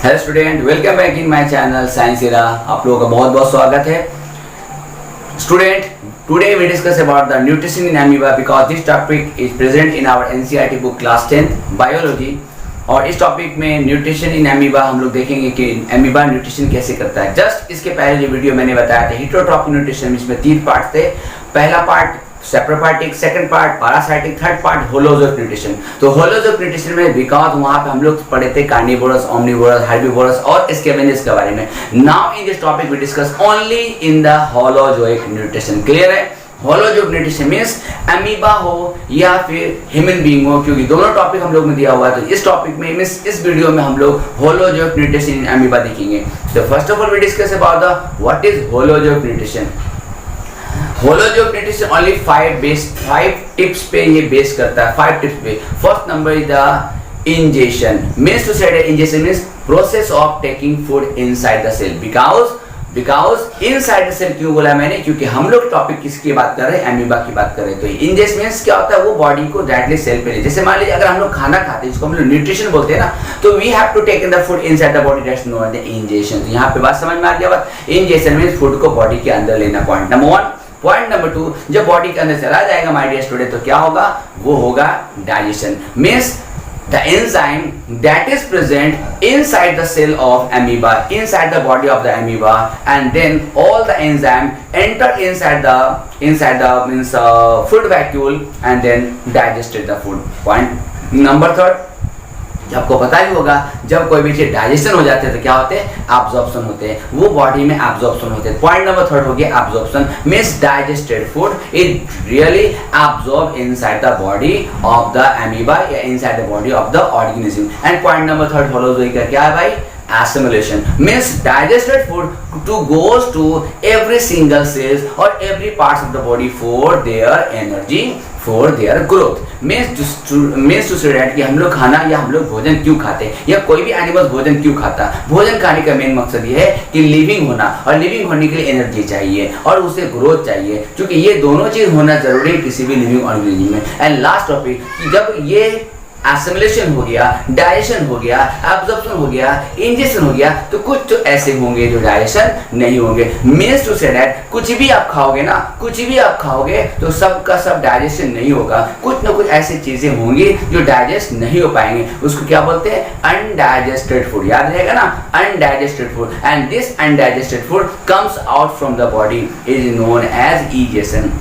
Hello student, welcome back in my channel science era. आप लोगों का बहुत बहुत स्वागत है। Student, today we discuss about the nutrition in amoeba because this topic is present in our NCERT book class 10 biology. और इस topic में न्यूट्रिशन इन एमीबा हम लोग देखेंगे कि एमीबा न्यूट्रिशन कैसे करता है। जस्ट इसके पहले जो वीडियो मैंने बताया था हेटेरोट्रॉफिक न्यूट्रिशन, इसमें 3 पार्ट थे। पहला part saprophytic, second part parasitic, third part holozoic nutrition. तो होलोजोइक न्यूट्रिशन में बिकॉज वहां पे हम लोग पढ़े थे कार्निवोरस, ओमनिवोरस, हर्बीवोरस और स्कैवेंजर्स के बारे में। Now in this topic we discuss only in the holozoic nutrition. Clear है? होलोजोइक न्यूट्रिशन मींस अमीबा हो या फिर ह्यूमन बीइंग हो, क्योंकि दोनों टॉपिक हम लोग में दिया हुआ है। तो इस टॉपिक में मींस इस वीडियो में हम लोग होलोजोइक न्यूट्रिशन इन अमीबा देखेंगे। तो first of all we discuss about the what is holozoic nutrition. Holozoic nutrition only 5 tips पे ये बेस करता है। 5 टिप्स पे। First number is the ingestion. Means to say ingestion means process of taking food inside the cell. Because inside the cell क्यों बोला मैंने? क्योंकि हम लोग टॉपिक किसकी बात कर रहे हैं? एमीबा की बात कर रहे हैं। तो इंजेशन मींस क्या होता है? वो बॉडी को डायरेक्टली सेल पे ले। जैसे मान लीजिए अगर हम लोग खाना खाते हैं, जिसको हम लोग न्यूट्रिशन बोलते हैं ना, तो we have to take in the food inside the body, that's known the ingestion. तो यहाँ पे बात समझ में आ गया? बात इंजेशन मींस फूड को बॉडी के अंदर लेना। Point number 1। पॉइंट नंबर 2, जब बॉडी के अंदर चला जाएगा माय डियर स्टूडेंट, तो क्या होगा? वो होगा digestion. Means the enzyme that is present inside the cell of amoeba, inside the body of the amoeba, and then all the enzyme enter inside the means food vacuole and then digested the food. Point number 3, आपको पता ही होगा जब कोई भी चीज digestion हो जाते हैं तो क्या होते हैं? एब्जॉर्प्शन होते हैं। वो बॉडी में एब्जॉर्प्शन होते हैं। पॉइंट नंबर 3 हो गया absorption. Means digested food is really absorb inside the body of the amoeba या inside the body of the organism. And point number 3 holozoic का क्या है भाई? assimilation means digested food goes to every single cells or every parts of the body for their energy, for their growth. means to say that कि हम लोग खाना या हम लोग भोजन क्यों खाते हैं या कोई भी एनिमल भोजन क्यों खाता? भोजन खाने का मेन मकसद ये है कि लिविंग होना, और लिविंग होने के लिए एनर्जी चाहिए और उसे ग्रोथ चाहिए, क्योंकि ये दोनों चीज होना जरूरी है किसी भी लिविंग ऑर्गेनिज्म में। एंड लास्ट टॉपिक, जब ये एसिमिलेशन हो गया, डाइजेशन हो गया, एब्जॉर्प्शन हो गया, इंजेक्शन हो गया, तो कुछ तो ऐसे होंगे जो डाइजेशन नहीं होंगे। मींस टू से दैट कुछ भी आप खाओगे ना, कुछ भी आप खाओगे तो सब का सब डाइजेशन नहीं होगा। कुछ ना कुछ ऐसी चीजें होंगी जो डाइजेस्ट नहीं हो पाएंगे। उसको क्या बोलते हैं? Undigested food. याद रहेगा ना? Undigested food. And this undigested food comes out from the body is known as egestion.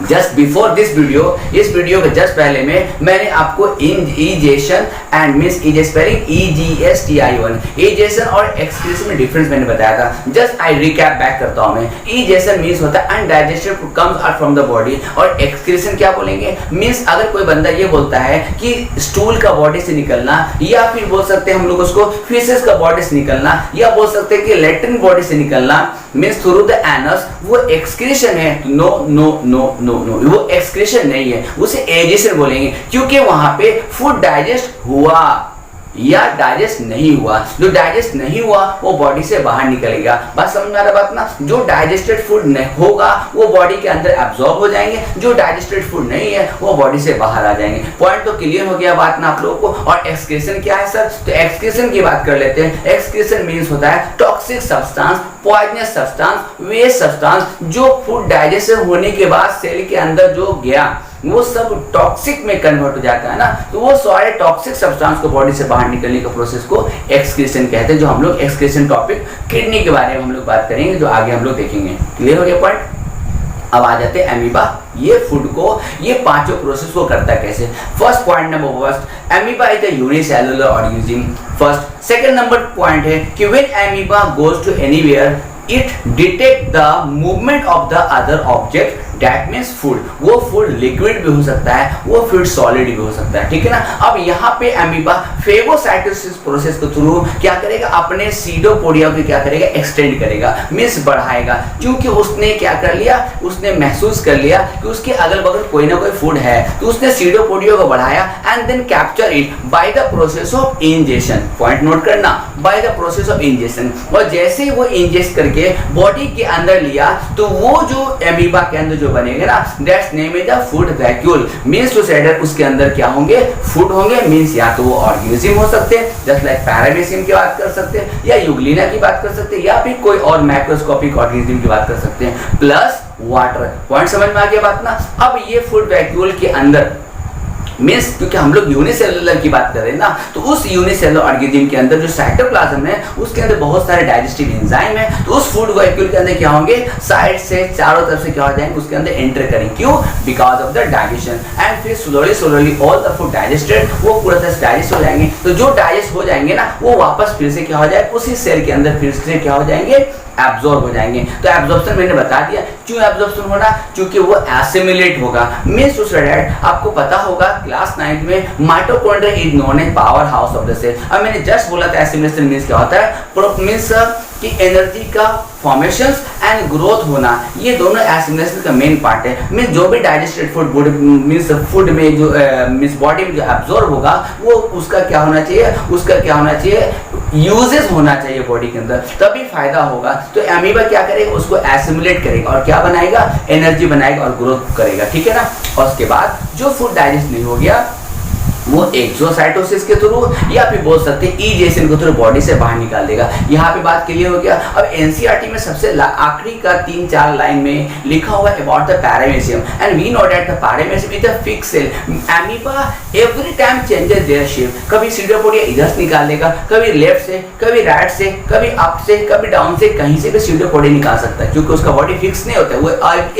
Just before this video, इस वीडियो के जस्ट पहले में मैंने आपको ingestion and means spelling EGSTION, ingestion और एक्सक्रीशन में डिफरेंस मैंने बताया था। जस्ट आई रिकैप बैक करता हूं मैं। इंजेशन मींस होता है undigested food comes out from the body, और एक्सक्रीशन क्या बोलेंगे? मींस अगर कोई बंदा ये बोलता है कि स्टूल का बॉडी से निकलना, या फिर बोल सकते हैं हम लोग उसको फीसेस का बॉडी से निकलना, या बोल सकते हैं कि लैट्रिन बॉडी से निकलना, मींस थ्रू द एनस, वो एक्सक्रीशन है। No no no no no, वो एक्सक्रीशन नहीं है, उसे एजेशन बोलेंगे, क्योंकि वहां पे फूड डाइजेस्ट हुआ या डाइजेस्ट नहीं हुआ। जो डाइजेस्ट नहीं हुआ वो बॉडी से बाहर निकलेगा। बात समझ में आ रहा बात ना? जो डाइजेस्टेड फूड नहीं होगा वो बॉडी के अंदर एब्जॉर्ब हो जाएंगे, जो डाइजेस्टेड फूड नहीं है वो बॉडी से बाहर आ जाएंगे। पॉइंट तो क्लियर हो गया बात ना आप लोगों को? और एक्सक्रीशन क्या है सर? तो एक्सक्रीशन की बात कर लेते हैं। एक्सक्रीशन मींस होता है toxic substance, poisonous substance, waste substance, जो फूड डाइजेशन होने के बाद सेल के अंदर जो गया वो सब टॉक्सिक में कन्वर्ट हो जाता है ना, तो वो सारे टॉक्सिक सब्सटेंस को बॉडी से बाहर निकलने के प्रोसेस को एक्सक्रीशन कहते हैं। जो हम लोग एक्सक्रीशन टॉपिक किडनी के बारे में हम लोग बात करेंगे, जो आगे हम लोग देखेंगे। क्लियर हो गया पॉइंट? अब आ जाते हैं एमीबा ये फूड को, ये पांचों प्रोसेस को करता है कैसे। First point number first, amoeba is a unicellular organism. First second number point है कि when amoeba goes to anywhere it detect the movement of the other object, that means food. वो फूड लिक्विड भी हो सकता है, वो food solid भी हो सकता है, ठीक है ना। अब यहाँ पे एमीबा फेगोसाइटोसिस प्रोसेस के थ्रू क्या करेगा? अपने सीडोपोडिया को क्या करेगा? एक्सटेंड करेगा, मीन्स बढ़ाएगा, क्योंकि उसने क्या कर लिया? उसने महसूस कर लिया कि उसके अगल बगल कोई ना कोई फूड है, तो उसने सीडोपोडिया को बढ़ाया and then capture it by the process of ingestion. Point note करना, by the process of ingestion. और जैसे ही वो इंजेस्ट करके बॉडी के अंदर लिया, तो वो जो एमीबा के अंदर जो बनेगा ना, that's name is the food vacuole. Means to से उसके अंदर क्या होंगे, फूड होंगे। मींस या तो वो ऑर्गेनिज्म हो सकते हैं, जस्ट लाइक पैरामीशियम की बात कर सकते हैं, या यूग्लिना की बात कर सकते हैं, या फिर कोई और मैक्रोस्कोपिक ऑर्गेनिज्म की बात कर सकते हैं, प्लस वाटर। पॉइंट समझ में आ गया बात ना। अब ये फूड वैक्यूल के अंदर मीन्स, क्योंकि हम लोग यूनिसेलुलर की बात कर रहे हैं ना, तो उस यूनिसेलुलर ऑर्गेनिज्म के अंदर जो साइटोप्लाज्म है उसके अंदर बहुत सारे डाइजेस्टिव एंजाइम है। तो उस फूड वैक्यूल के अंदर क्या होंगे, साइड से चारों तरफ से क्या हो जाएंगे, उसके अंदर एंटर करेंगे। क्यों? Because of the digestion. And फिर slowly all the food digested, वो पूरा तरह से डाइजेस्ट हो जाएंगे। तो जो डाइजेस्ट हो जाएंगे ना, वो वापस फिर से क्या हो जाए, उसी सेल के अंदर फिर से क्या हो जाएंगे, एब्जॉर्ब हो जाएंगे। तो एब्जॉर्प्शन मैंने बता दिया, क्यों एब्जॉर्प्शन होना, क्योंकि वो एसिमिलेट होगा। मींस टू से आपको पता होगा क्लास 9 में mitochondria is known as power house of the cell. अब मैंने जस्ट बोला था एसिमिलेशन मींस क्या होता है, मींस कि एनर्जी का फॉर्मेशंस एंड ग्रोथ होना, ये दोनों एसिमिलेशन का मेन पार्ट है। मींस जो भी डाइजेस्टेड फूड मींस फूड में जो मींस बॉडी में जो एब्जॉर्ब होगा, वो उसका क्या होना चाहिए, उसका क्या होना चाहिए, यूजेस होना चाहिए बॉडी के अंदर, तभी फायदा होगा। तो अमीबा क्या करेगा, उसको एसिमुलेट करेगा और क्या बनाएगा, एनर्जी बनाएगा और ग्रोथ करेगा, ठीक है ना। और उसके बाद जो फूड डाइजेस्ट नहीं हो गया, वो एक्सोसाइटोसिस के थ्रू या फिर बोल सकते हैं इजेशन के थ्रू बॉडी से बाहर निकाल देगा। यहाँ पे बात क्लियर हो गया। अब एनसीईआरटी में सबसे आखिरी का 3-4 लाइन में लिखा हुआ है about the paramecium, and we know that the paramecium is a fix cell. Amoeba every time changes their shape. कभी सीडोपोडिया इधर से निकाल देगा, कभी लेफ्ट से, कभी राइट से, कभी अप से, कभी डाउन से, कहीं से भी सीडोपोडिया निकाल सकता है, क्योंकि उसका बॉडी फिक्स नहीं होता है, वो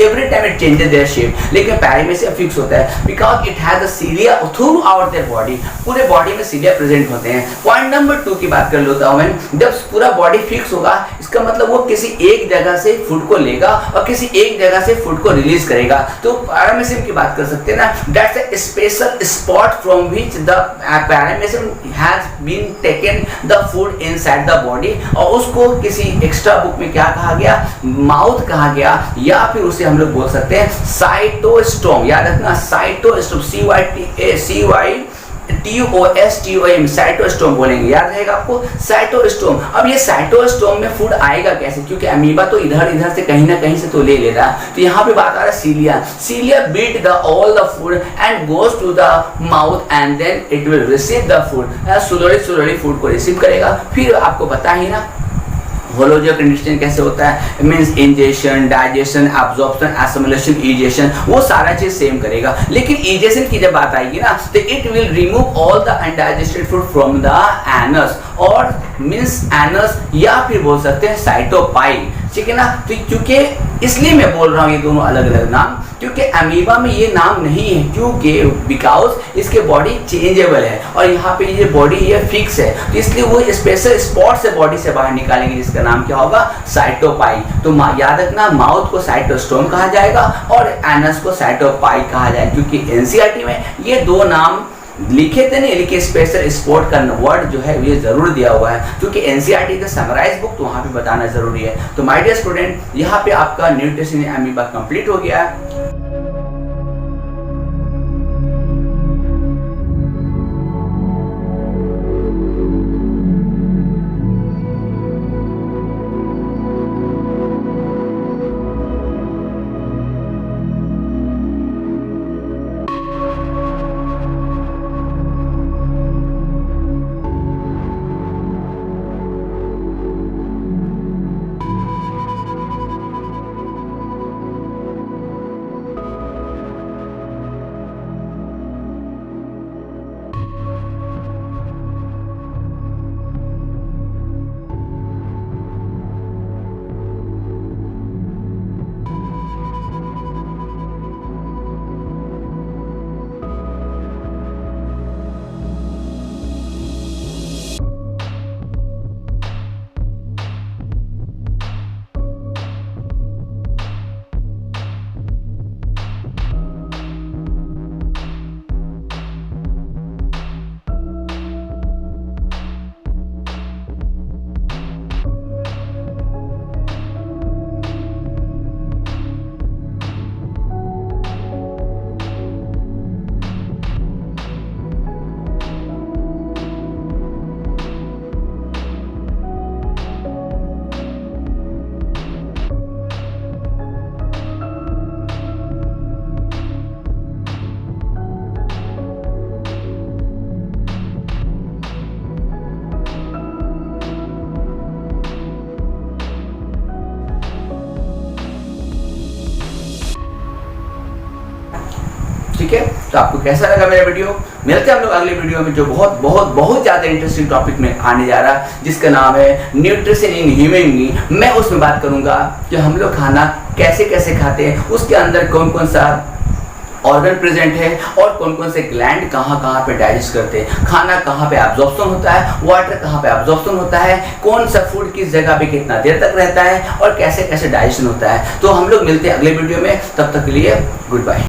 every time it changes their shape. लेकिन पैरामीशियम फिक्स होता है because it has the cilia throughout body, पूरे बॉडी में सीलिया प्रेजेंट होते हैं। पॉइंट नंबर 2 की बात कर लेता हूं मैं। जब पूरा बॉडी फिक्स होगा, इसका मतलब वो किसी एक जगह से फूड को लेगा और किसी एक जगह से फूड को रिलीज करेगा। तो पैरामीशियम की बात कर सकते हैं ना, that's a special spot from which the paramecium has been taken the food inside the body, और उसको किसी एक्स्ट्रा बुक में क्या कहा गया, माउथ कहा गया, या फिर उसे हम लोग बोल सकते हैं साइटोस्टोम। याद रखना, साइटोस्टोम, CYTOSTOM, साइटोस्टोम बोलेंगे, याद रहेगा आपको, साइटोस्टोम। अब ये साइटोस्टोम में फूड आएगा कैसे, क्योंकि अमीबा तो इधर से कहीं ना कहीं से तो ले रहा है। तो यहाँ पे बात आ रहा है cilia beat the all the food and goes to the mouth and then it will receive the food. Slowly food को रिसीव करेगा। फिर आपको पता ही ना होलोजिया कंडीशन कैसे होता है, means ingestion, digestion, absorption, assimilation, egestion, वो सारा चीज सेम करेगा। लेकिन इजेशन की जब बात आएगी ना, तो it will remove all the undigested food from the anus, और मींस एनस, या फिर बोल सकते हैं साइटोपाइल, ठीक है ना। तो क्योंकि इसलिए मैं बोल रहा हूँ ये दोनों अलग अलग नाम, क्योंकि अमीबा में ये नाम नहीं है, क्योंकि बिकॉज इसके बॉडी चेंजेबल है और यहाँ पे ये बॉडी ये फिक्स है, तो इसलिए वो स्पेशल स्पॉट से बॉडी से बाहर निकालेंगे, जिसका नाम क्या होगा, साइटोपाई। तो याद रखना, माउथ को साइटोस्टोम कहा जाएगा और एनस को साइटोपाई कहा जाएगा, क्योंकि एनसीईआरटी में ये दो नाम लिखे थे नहीं, लेकिन स्पेशल स्पोर्ट का वर्ड जो है ये जरूर दिया हुआ है, क्योंकि एनसीईआरटी का समराइज बुक तो वहाँ पे बताना जरूरी है। तो माय डियर स्टूडेंट, यहाँ पे आपका न्यूट्रिशन इन अमीबा कंप्लीट हो गया है। ठीक है, तो आपको कैसा लगा मेरा वीडियो? मिलते हैं हम लोग अगले वीडियो में, जो बहुत बहुत बहुत ज़्यादा इंटरेस्टिंग टॉपिक में आने जा रहा है, जिसका नाम है न्यूट्रिशन इन ह्यूमन बीइंग। मैं उसमें बात करूंगा कि हम लोग खाना कैसे कैसे खाते हैं, उसके अंदर कौन कौन सा ऑर्गन प्रेजेंट है और कौन कौन से ग्लैंड कहाँ कहाँ पे डाइजेस्ट करते हैं, खाना कहाँ पे एब्जॉर्प्शन होता है, वाटर कहाँ पे एब्जॉर्प्शन होता है, कौन सा फूड किस जगह पे कितना देर तक रहता है और कैसे कैसे डाइजेशन होता है। तो हम लोग मिलते हैं अगले वीडियो में, तब तक के लिए गुड बाय।